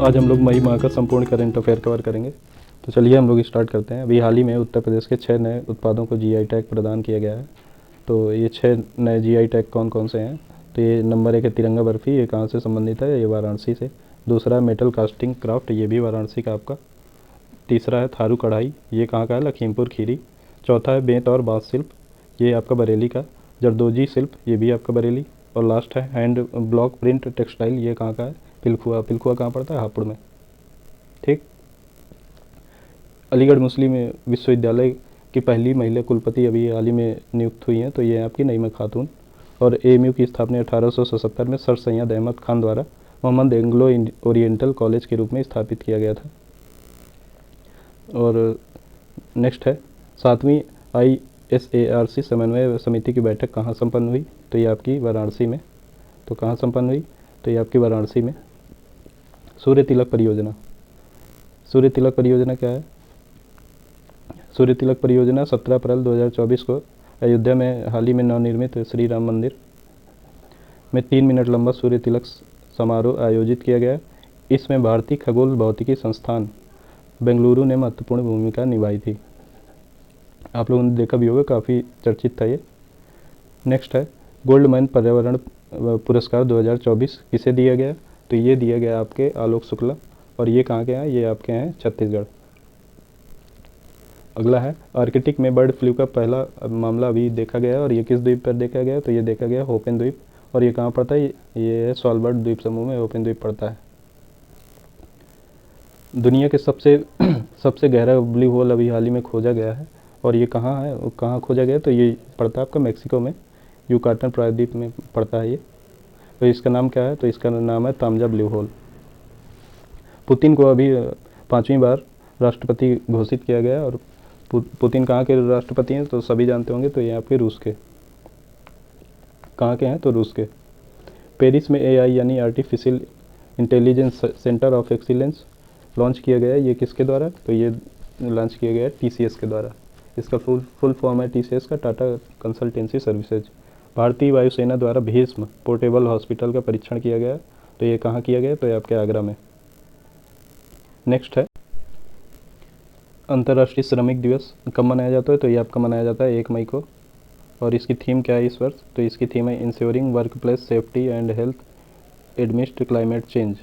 आज हम लोग मई माह का संपूर्ण करंट अफेयर कवर करेंगे। तो चलिए हम लोग स्टार्ट करते हैं। अभी हाल ही में उत्तर प्रदेश के 6 नए उत्पादों को जीआई टैग प्रदान किया गया है। तो ये 6 नए जीआई टैग कौन कौन से हैं? तो ये नंबर 1 है तिरंगा बर्फ़ी, ये कहाँ से संबंधित है? ये वाराणसी से। दूसरा है मेटल कास्टिंग क्राफ्ट, ये भी वाराणसी का आपका। तीसरा है थारू कढ़ाई, ये कहाँ का है? लखीमपुर खीरी। चौथा है बेंत और बाँस शिल्प, ये आपका बरेली का। जरदोजी शिल्प, ये भी आपका बरेली। और लास्ट है हैंड ब्लॉक प्रिंट टेक्सटाइल, ये कहाँ का है? पिलखुआ। पिलखुआ कहाँ पड़ता है? हापुड़ में। ठीक। अलीगढ़ मुस्लिम विश्वविद्यालय की पहली महिला कुलपति अभी हाल ही में नियुक्त हुई हैं, तो ये आपकी नईमा खातून। और एएमयू की स्थापना 1877 में सर सैयद अहमद खान द्वारा मोहम्मद एंग्लो ओरिएंटल कॉलेज के रूप में स्थापित किया गया था। और नेक्स्ट है 7वीं ISARC समन्वय समिति की बैठक कहाँ संपन्न हुई? तो ये आपकी वाराणसी में। तो कहाँ संपन्न हुई? तो ये आपकी वाराणसी में। सूर्य तिलक परियोजना। सूर्य तिलक परियोजना क्या है? सूर्य तिलक परियोजना 17 अप्रैल 2024 को अयोध्या में हाल ही में नवनिर्मित श्री राम मंदिर में 3 मिनट लंबा सूर्य तिलक समारोह आयोजित किया गया। इसमें भारतीय खगोल भौतिकी संस्थान बेंगलुरु ने महत्वपूर्ण भूमिका निभाई थी। आप लोगों ने देखा भी होगा, काफ़ी चर्चित था ये। नेक्स्ट है गोल्डमैन पर्यावरण पुरस्कार 2024 किसे दिया गया? तो ये दिया गया आपके आलोक शुक्ला। और ये कहाँ के हैं? ये आपके हैं छत्तीसगढ़। अगला है आर्कटिक में बर्ड फ्लू का पहला मामला अभी देखा गया है, और ये किस द्वीप पर देखा गया? तो ये देखा गया होपेन द्वीप। और ये कहाँ पड़ता है? ये है स्वालबर्ड द्वीप समूह में होपेन द्वीप पड़ता है। दुनिया के सबसे गहरा ब्लू होल अभी हाल ही में खोजा गया है, और ये कहाँ है? कहाँ खोजा गया? तो ये पड़ता है आपका मैक्सिको में, युकाटन प्रायद्वीप में पड़ता है ये। तो इसका नाम क्या है? तो इसका नाम है तामजा ब्लू होल। पुतिन को अभी 5वीं बार राष्ट्रपति घोषित किया गया। और पुतिन कहाँ के राष्ट्रपति हैं? तो सभी जानते होंगे, तो ये आपके रूस के। कहाँ के हैं? तो रूस के। पेरिस में AI यानी artificial intelligence centre of excellence launch किया गया है। ये किसके द्वारा? तो ये लॉन्च किया गया है TCS के द्वारा। इसका फुल फॉर्म है TCS का, टाटा कंसल्टेंसी सर्विसेज। भारतीय वायुसेना द्वारा भीष्म पोर्टेबल हॉस्पिटल का परीक्षण किया गया। तो ये कहाँ किया गया? तो ये आपके आगरा में। नेक्स्ट है अंतर्राष्ट्रीय श्रमिक दिवस कब मनाया जाता है? तो ये आपका मनाया जाता है 1 मई को। और इसकी थीम क्या है इस वर्ष? तो इसकी थीम है ensuring workplace safety and health amidst climate change.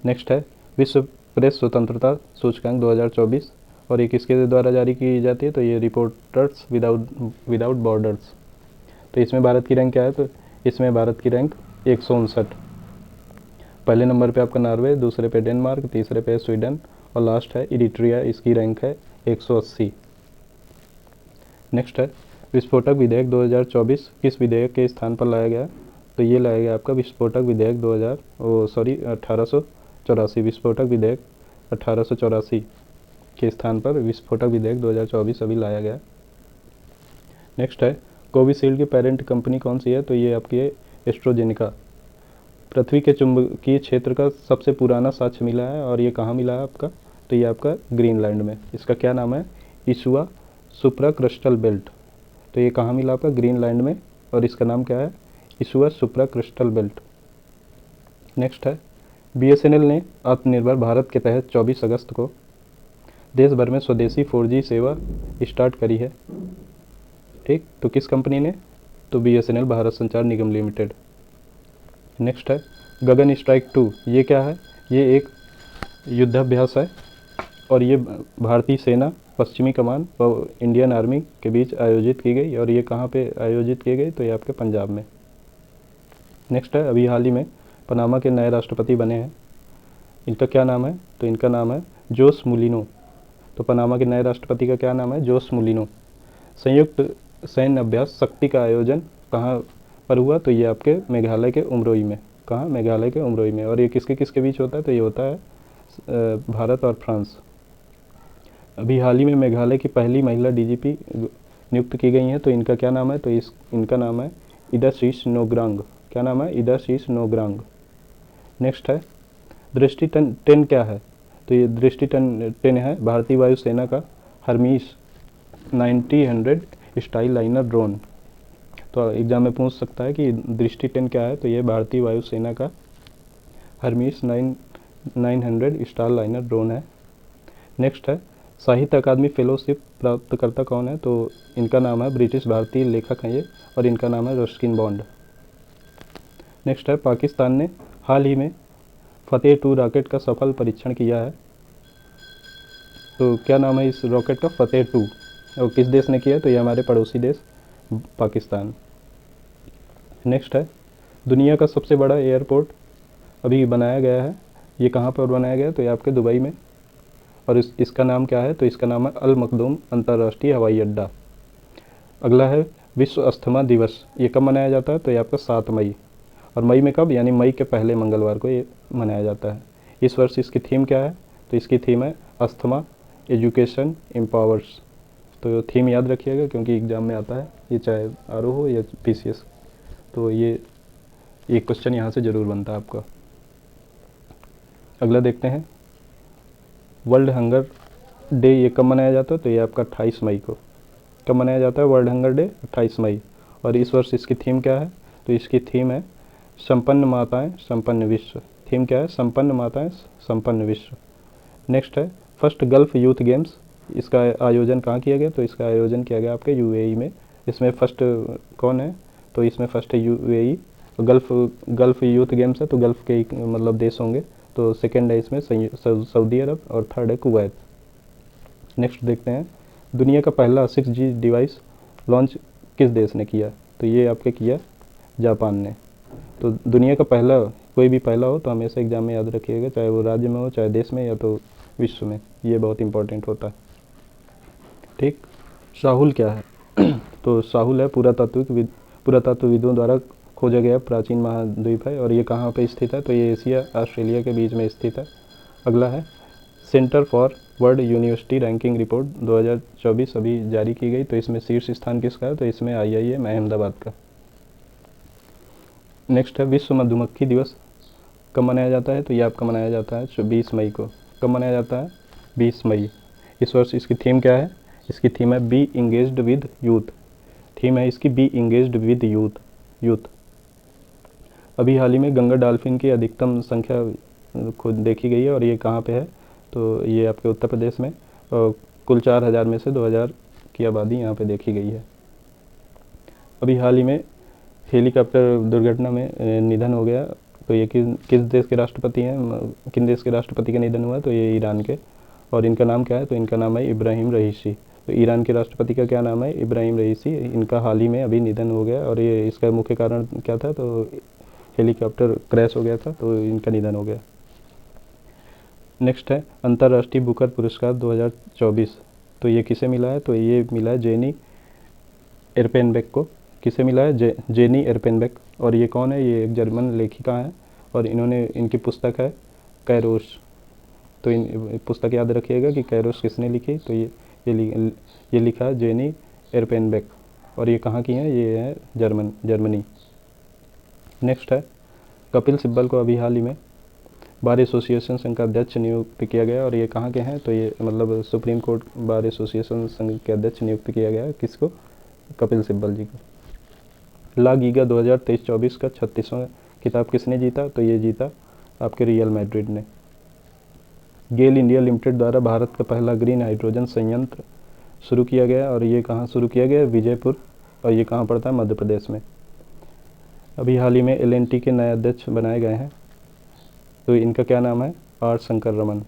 Next है विश्व प्रेस स्वतंत्रता सूचकांक 2024। और ये किसके द्वारा जारी की जाती है? तो ये रिपोर्टर्स विदाउट बॉर्डर्स। तो इसमें भारत की रैंक क्या है? तो इसमें भारत की रैंक 159। पहले नंबर पे आपका नॉर्वे, दूसरे पे डेनमार्क, तीसरे पे स्वीडन, और लास्ट है इरिट्रिया। इसकी रैंक है 180। नेक्स्ट है विस्फोटक विधेयक 2024 किस विधेयक के स्थान पर लाया गया? तो ये लाया गया आपका विस्फोटक विधेयक 1884। विस्फोटक विधेयक 1884 के स्थान पर विस्फोटक विधेयक 2024 अभी लाया गया। नेक्स्ट है कोविशील्ड की पेरेंट कंपनी कौन सी है? तो ये आपकी है एस्ट्राजेनेका। पृथ्वी के चुंबकीय क्षेत्र का सबसे पुराना साक्ष्य मिला है, और ये कहाँ मिला है आपका? तो ये आपका ग्रीनलैंड में। इसका क्या नाम है? इशुआ सुप्रा क्रिस्टल बेल्ट। तो ये कहाँ मिला आपका? ग्रीनलैंड में। और इसका नाम क्या है? इशुआ सुप्रा क्रिस्टल बेल्ट। नेक्स्ट है BSNL ने आत्मनिर्भर भारत के तहत 24 अगस्त को देश भर में स्वदेशी 4G सेवा स्टार्ट करी है। ठीक। तो किस कंपनी ने? तो BSNL भारत संचार निगम लिमिटेड। नेक्स्ट है गगन स्ट्राइक 2। ये क्या है? ये एक युद्धाभ्यास है, और ये भारतीय सेना, पश्चिमी कमान और इंडियन आर्मी के बीच आयोजित की गई। और ये कहाँ पे आयोजित की गई? तो ये आपके पंजाब में। नेक्स्ट है अभी हाल ही में पनामा के नए राष्ट्रपति बने हैं। इनका क्या नाम है? तो इनका नाम है जोस मुलिनो। तो पनामा के नए राष्ट्रपति का क्या नाम है? जोस मुलिनो। संयुक्त सैन्य अभ्यास शक्ति का आयोजन कहाँ पर हुआ? तो ये आपके मेघालय के उमरोई में। कहाँ? मेघालय के उमरोई में। और ये किसके बीच होता है? तो ये होता है भारत और फ्रांस। अभी हाल ही में मेघालय की पहली महिला DGP नियुक्त की गई हैं। तो इनका क्या नाम है? तो इनका नाम है इदाशीष नोग्रांग। क्या नाम है? इदाशीष नोग्रांग। नेक्स्ट है दृष्टि 10 क्या है? तो ये दृष्टि 10 है भारतीय वायुसेना का हरमीस 90-100 स्टाइल लाइनर ड्रोन। तो एग्जाम में पूछ सकता है कि दृष्टि 10 क्या है? तो ये भारतीय वायुसेना का हरमीस 900 स्टार लाइनर ड्रोन है। नेक्स्ट है साहित्य अकादमी फेलोशिप प्राप्तकर्ता कौन है, तो इनका नाम है ब्रिटिश भारतीय लेखक हैं ये, और इनका नाम है रस्किन बॉन्ड। नेक्स्ट है पाकिस्तान ने हाल ही में फतेह 2 रॉकेट का सफल परीक्षण किया है, तो क्या नाम है इस रॉकेट का, फतेह 2, और किस देश ने किया है, तो ये हमारे पड़ोसी देश पाकिस्तान। नेक्स्ट है दुनिया का सबसे बड़ा एयरपोर्ट अभी बनाया गया है, ये कहाँ पर बनाया गया है, तो ये आपके दुबई में, और इसका नाम क्या है, तो इसका नाम है अल मखदूम अंतर्राष्ट्रीय हवाई अड्डा। अगला है विश्व अस्थमा दिवस, ये कब मनाया जाता है, तो ये आपका 7 मई, और मई में कब, यानी मई के पहले मंगलवार को ये मनाया जाता है। इस वर्ष इसकी थीम क्या है, तो इसकी थीम है अस्थमा एजुकेशन एम्पावर्स। तो थीम याद रखिएगा क्योंकि एग्ज़ाम में आता है, ये चाहे आर हो या पीसीएस, तो ये एक क्वेश्चन यहाँ से ज़रूर बनता है आपका। अगला देखते हैं वर्ल्ड हंगर डे, ये कब मनाया जाता है, तो ये आपका 28 मई को। कब मनाया जाता है वर्ल्ड हंगर डे, 28 मई। और इस वर्ष इसकी थीम क्या है, तो इसकी थीम है संपन्न माताएं संपन्न विश्व। थीम क्या है, संपन्न माताएं संपन्न विश्व। नेक्स्ट है फर्स्ट गल्फ यूथ गेम्स, इसका आयोजन कहाँ किया गया, तो इसका आयोजन किया गया आपके यूएई में। इसमें फर्स्ट कौन है, तो इसमें फर्स्ट है यूएई। गल्फ यूथ गेम्स है तो गल्फ के मतलब देश होंगे, तो सेकेंड है इसमें सऊदी अरब, और थर्ड है कुवैत। नेक्स्ट देखते हैं दुनिया का पहला 6G डिवाइस लॉन्च किस देश ने किया, तो ये आपके किया जापान ने। तो दुनिया का पहला, कोई भी पहला हो तो हमेशा एग्जाम में याद रखिएगा, चाहे वो राज्य में हो, चाहे देश में, या तो विश्व में, ये बहुत इंपॉर्टेंट होता है। ठीक, साहुल क्या है तो साहुल है पुरातत्वविदों द्वारा खोजा गया प्राचीन महाद्वीप है, और ये कहाँ पे स्थित है, तो ये एशिया ऑस्ट्रेलिया के बीच में स्थित है। अगला है centre for world university ranking report 2024 अभी जारी की गई, तो इसमें शीर्ष स्थान किसका है, तो इसमें IIM अहमदाबाद का। नेक्स्ट है विश्व मधुमक्खी दिवस कब मनाया जाता है, तो ये आपका मनाया जाता है 20 मई को। कब मनाया जाता है, 20 मई। इस वर्ष इसकी थीम क्या है, इसकी थीम है be engaged with youth. Theme है इसकी बी इंगेज्ड विद यूथ। अभी हाल ही में गंगा डॉल्फिन की अधिकतम संख्या खुद देखी गई है, और ये कहाँ पे है, तो ये आपके उत्तर प्रदेश में, और कुल 4000 में से 2000 की आबादी यहाँ पे देखी गई है। अभी हाल ही में हेलीकॉप्टर दुर्घटना में निधन हो गया, तो ये किस देश के राष्ट्रपति हैं, किन देश के राष्ट्रपति का निधन हुआ, तो ये ईरान के, और इनका नाम क्या है, तो इनका नाम है इब्राहिम रईसी। तो ईरान के राष्ट्रपति का क्या नाम है, इब्राहिम रईसी। इनका हाल ही में अभी निधन हो गया, और ये इसका मुख्य कारण क्या था, तो हेलीकॉप्टर क्रैश हो गया था, तो इनका निधन हो गया। नेक्स्ट है अंतर्राष्ट्रीय बुकर पुरस्कार 2024, तो ये किसे मिला है, तो ये मिला है जेनी एर्पेनबेक को। किसे मिला है, जेनी एर्पेनबेक। और ये कौन है, ये एक जर्मन लेखिका हैं, और इन्होंने, इनकी पुस्तक है कैरोस। तो इन पुस्तक याद रखिएगा कि कैरोस किसने लिखी, तो ये लिखा है जेनी एर्पेनबेक, और ये कहाँ की हैं, ये है जर्मनी। नेक्स्ट है कपिल सिब्बल को अभी हाल ही में बार एसोसिएशन संघ का अध्यक्ष नियुक्त किया गया, और ये कहाँ के हैं, तो ये मतलब सुप्रीम कोर्ट बार एसोसिएशन संघ के अध्यक्ष नियुक्त किया गया है, किसको, कपिल सिब्बल जी को। ला लीगा 2023-24 का 36वां खिताब किसने जीता, तो ये जीता आपके रियल मैड्रिड ने। गेल इंडिया लिमिटेड द्वारा भारत का पहला ग्रीन हाइड्रोजन संयंत्र शुरू किया गया, और ये कहाँ शुरू किया गया, विजयपुर, और ये कहाँ पड़ता है, मध्य प्रदेश में। अभी हाल ही में LNT के नए अध्यक्ष बनाए गए हैं, तो इनका क्या नाम है, R शंकर रमन।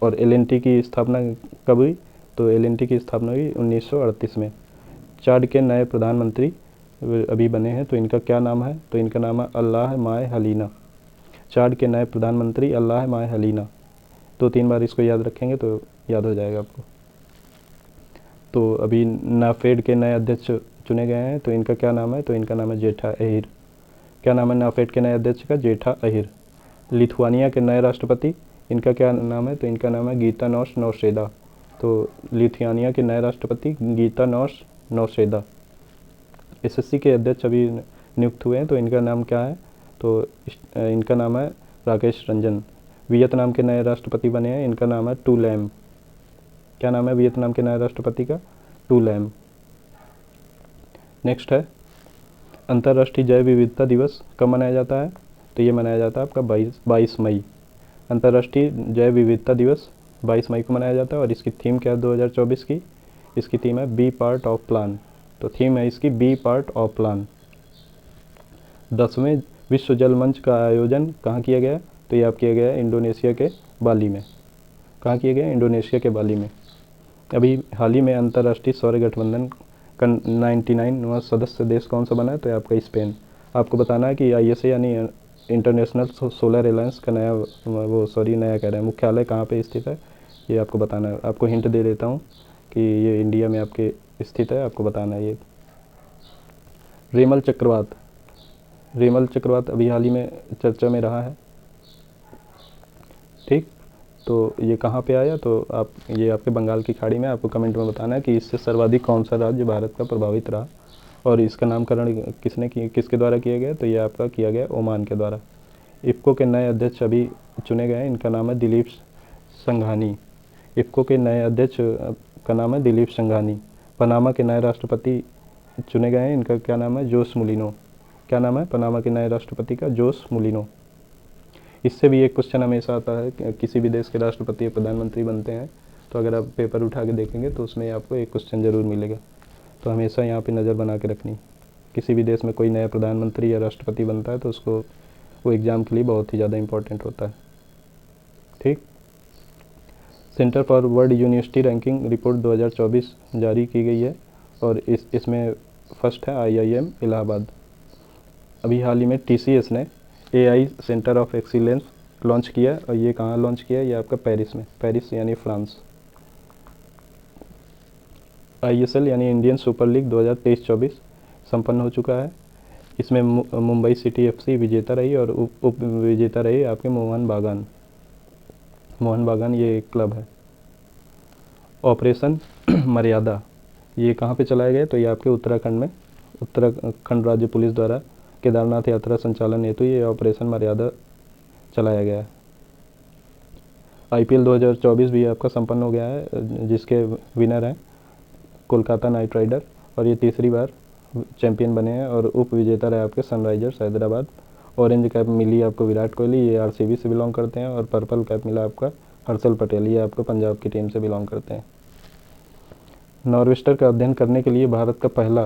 और LNT की स्थापना कब हुई, तो LNT की स्थापना हुई 1938 में। चाड के नए प्रधानमंत्री अभी बने हैं, तो इनका क्या नाम है, तो इनका नाम है अल्लाह माय हलीना। चाड के नए प्रधानमंत्री अल्लाह माय हलीना। 2-3 बार इसको याद रखेंगे तो याद हो जाएगा आपको। तो अभी नाफेड के नए अध्यक्ष चुने गए हैं, तो इनका क्या नाम है, तो इनका नाम है जेठा अहिर। क्या नाम है नाफेड के नए अध्यक्ष का, जेठा अहिर। लिथुआनिया के नए राष्ट्रपति, इनका क्या नाम है, तो इनका नाम है गीतानोस नौसेदा। तो लिथुआनिया के नए राष्ट्रपति गीतानोस नौसेदा। SSC के अध्यक्ष अभी नियुक्त हुए हैं, तो इनका नाम क्या है, तो इनका नाम है राकेश रंजन। वियतनाम के नए राष्ट्रपति बने हैं, इनका नाम है टू लैम। क्या नाम है वियतनाम के नए राष्ट्रपति का, टू लैम। नेक्स्ट है अंतर्राष्ट्रीय जैव विविधता दिवस कब मनाया जाता है, तो ये मनाया जाता है आपका 22 मई। अंतर्राष्ट्रीय जैव विविधता दिवस 22 मई को मनाया जाता है और इसकी थीम क्या है 2024 की? इसकी थीम है बी पार्ट ऑफ प्लान। तो थीम है इसकी बी पार्ट ऑफ प्लान। 10वें विश्व जल मंच का आयोजन कहाँ किया गया? तो ये आप किया गया है इंडोनेशिया के बाली में। कहाँ किया गया? इंडोनेशिया के बाली में। अभी हाल ही में अंतर्राष्ट्रीय सौर गठबंधन का 99वां सदस्य देश कौन सा बना है? तो ये आपका स्पेन। आपको बताना है कि ISA यानी इंटरनेशनल सोलर अलायंस का नया नया कह रहे हैं मुख्यालय कहाँ पे स्थित है, ये आपको बताना है। आपको हिंट दे देता हूँ कि ये इंडिया में आपके स्थित है, आपको बताना है ये। रेमल चक्रवात अभी हाल ही में चर्चा में रहा है, ठीक। तो ये कहाँ पे आया? तो आप ये आपके बंगाल की खाड़ी में। आपको कमेंट में बताना है कि इससे सर्वाधिक कौन सा राज्य भारत का प्रभावित रहा और इसका नामकरण किसके द्वारा किया गया? तो ये आपका किया गया ओमान के द्वारा। इफ़को के नए अध्यक्ष अभी चुने गए हैं, इनका नाम है दिलीप संघानी। इफ़को के नए अध्यक्ष का नाम है दिलीप संघानी। पनामा के नए राष्ट्रपति चुने गए हैं, इनका क्या नाम है? जोस मुलिनो। क्या नाम है पनामा के नए राष्ट्रपति का? जोस मुलिनो। इससे भी एक क्वेश्चन हमेशा आता है कि किसी भी देश के राष्ट्रपति या प्रधानमंत्री बनते हैं तो अगर आप पेपर उठा के देखेंगे तो उसमें आपको एक क्वेश्चन ज़रूर मिलेगा। तो हमेशा यहाँ पे नज़र बना के रखनी। किसी भी देश में कोई नया प्रधानमंत्री या राष्ट्रपति बनता है तो उसको वो एग्ज़ाम के लिए बहुत ही ज़्यादा इंपॉर्टेंट होता है, ठीक। Centre for world university ranking report 2024 जारी की गई है और इसमें फर्स्ट है IIM इलाहाबाद। अभी हाल ही में TCS ने AI centre of excellence launch किया और ये कहाँ लॉन्च किया? ये आपका पेरिस में, पेरिस यानी फ्रांस। ISL यानी इंडियन सुपर लीग 2023-24 संपन्न हो चुका है। इसमें मुंबई सिटी FC विजेता रही और उप विजेता रही आपके मोहन बागान ये एक क्लब है। ऑपरेशन मर्यादा ये कहाँ पे चलाया गया? तो ये आपके उत्तराखंड राज्य पुलिस द्वारा केदारनाथ यात्रा संचालन हेतु ये ऑपरेशन मर्यादा चलाया गया है। IPL 2024 भी आपका संपन्न हो गया है, जिसके विनर हैं कोलकाता नाइट राइडर और ये तीसरी बार चैंपियन बने हैं और उप विजेता रहे आपके सनराइजर्स हैदराबाद। ऑरेंज कैप मिली आपको विराट कोहली, ये RCB से बिलोंग करते हैं और पर्पल कैप मिला आपका हर्षल पटेल, ये आपको पंजाब की टीम से बिलोंग करते हैं। नॉर्वेस्टर का अध्ययन करने के लिए भारत का पहला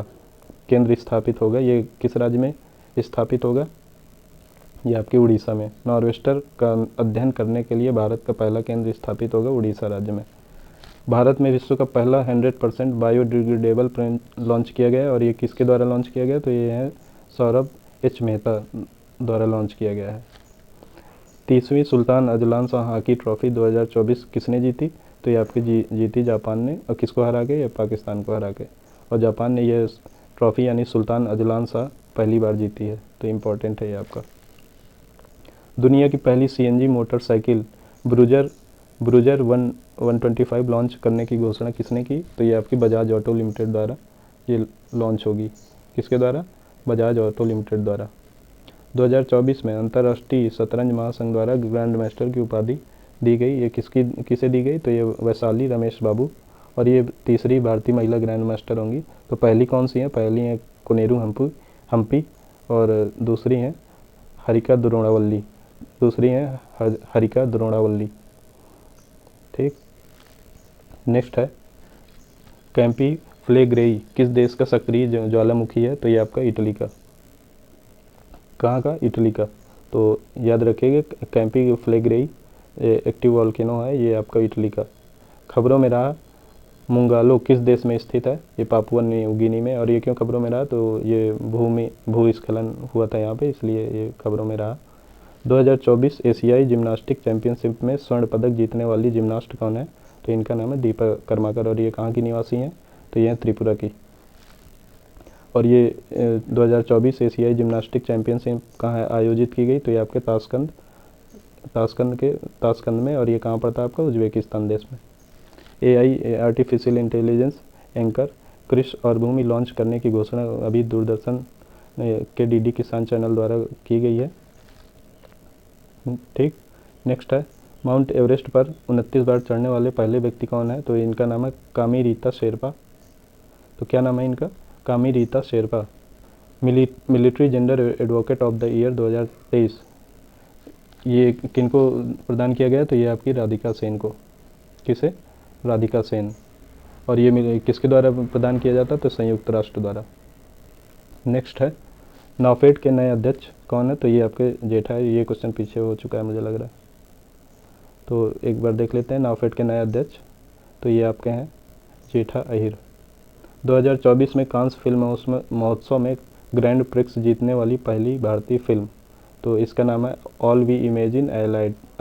केंद्र स्थापित होगा, ये किस राज्य में स्थापित होगा? ये आपके उड़ीसा में। नॉर्वेस्टर का अध्ययन करने के लिए भारत का पहला केंद्र स्थापित होगा उड़ीसा राज्य में। भारत में विश्व का पहला 100% बायोडिग्रेडेबल पेन लॉन्च किया गया और ये किसके द्वारा लॉन्च किया गया? तो ये है सौरभ H मेहता द्वारा लॉन्च किया गया है। 30वीं Sultan Azlan Shah hockey trophy 2024 किसने जीती? तो ये आपकी जीती जापान ने। और किसको हरा के? ये पाकिस्तान को हरा के। और जापान ने ये ट्रॉफी यानी सुल्तान अजलान शाह पहली बार जीती है, तो इम्पोर्टेंट है ये आपका। दुनिया की पहली CNG मोटरसाइकिल ब्रूजर 125 लॉन्च करने की घोषणा किसने की? तो ये आपकी बजाज ऑटो लिमिटेड द्वारा ये लॉन्च होगी। किसके द्वारा? बजाज ऑटो लिमिटेड द्वारा। 2024 में अंतर्राष्ट्रीय शतरंज महासंघ द्वारा ग्रैंड मास्टर की उपाधि दी गई, ये किसे दी गई? तो ये वैशाली रमेश बाबू और ये तीसरी भारतीय महिला ग्रैंड मास्टर होंगी। तो पहली कौन सी है? पहली है कोनेरू हम्पी और दूसरी हैं हरिका द्रोणावल्ली, ठीक। नेक्स्ट है कैंपी फ्लेग्रेई किस देश का सक्रिय ज्वालामुखी है? तो ये आपका इटली का। कहाँ का? इटली का। तो याद रखिएगा कैंपी फ्लेग्रेई एक्टिव वॉल्केनो है, ये आपका इटली का। खबरों में रहा मुंगालो किस देश में स्थित है? ये पापुआ न्यू गिनी में। और ये क्यों खबरों में रहा? तो ये भूस्खलन हुआ था यहाँ पे, इसलिए ये खबरों में रहा। 2024 एशियाई जिम्नास्टिक चैंपियनशिप में स्वर्ण पदक जीतने वाली जिम्नास्ट कौन है? तो इनका नाम है दीपा कर्माकर और ये कहाँ की निवासी हैं? तो ये हैं त्रिपुरा की। और ये 2024 एशियाई जिम्नास्टिक चैंपियनशिप कहाँ है आयोजित की गई? तो ये आपके ताशकंद में और ये कहाँ पड़ता है आपका? उज्बेकिस्तान देश में। AI आर्टिफिशियल इंटेलिजेंस एंकर कृष और भूमि लॉन्च करने की घोषणा अभी दूरदर्शन के DD किसान चैनल द्वारा की गई है, ठीक। नेक्स्ट है माउंट एवरेस्ट पर 29 बार चढ़ने वाले पहले व्यक्ति कौन है? तो इनका नाम है कामी रीता शेरपा। तो क्या नाम है इनका? कामी Rita Sherpa. Military gender advocate of the year 2023 ये किनको प्रदान किया गया, तो ये आपकी राधिका सेन को। किसे? राधिका सेन। और ये किसके द्वारा प्रदान किया जाता है, तो संयुक्त राष्ट्र द्वारा। नेक्स्ट है नाफेड के नए अध्यक्ष कौन है, तो ये आपके जेठा है। ये क्वेश्चन पीछे हो चुका है मुझे लग रहा है, तो एक बार देख लेते हैं नाफेड के नए अध्यक्ष, तो ये आपके हैं जेठा अहिर। 2024 में कांस फिल्म महोत्सव में ग्रैंड प्रिक्स जीतने वाली पहली भारतीय फिल्म, तो इसका नाम है all we imagine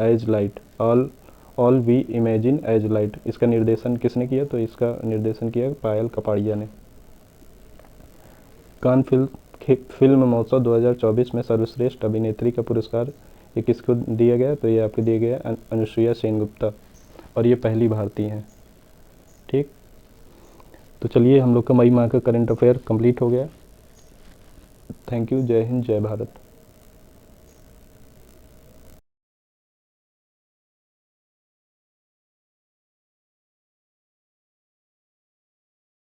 as light. All we imagine as light. इसका निर्देशन किसने किया, तो इसका निर्देशन किया पायल कपाड़िया ने। कान फिल्म महोत्सव 2024 में सर्वश्रेष्ठ अभिनेत्री का पुरस्कार ये किसको दिया गया, तो ये आपको दिया गया अनुसुईया सेनगुप्ता, और ये पहली भारतीय हैं। ठीक, तो चलिए हम लोग का मई माह का करंट अफेयर कंप्लीट हो गया। Thank you. जय हिंद, जय भारत।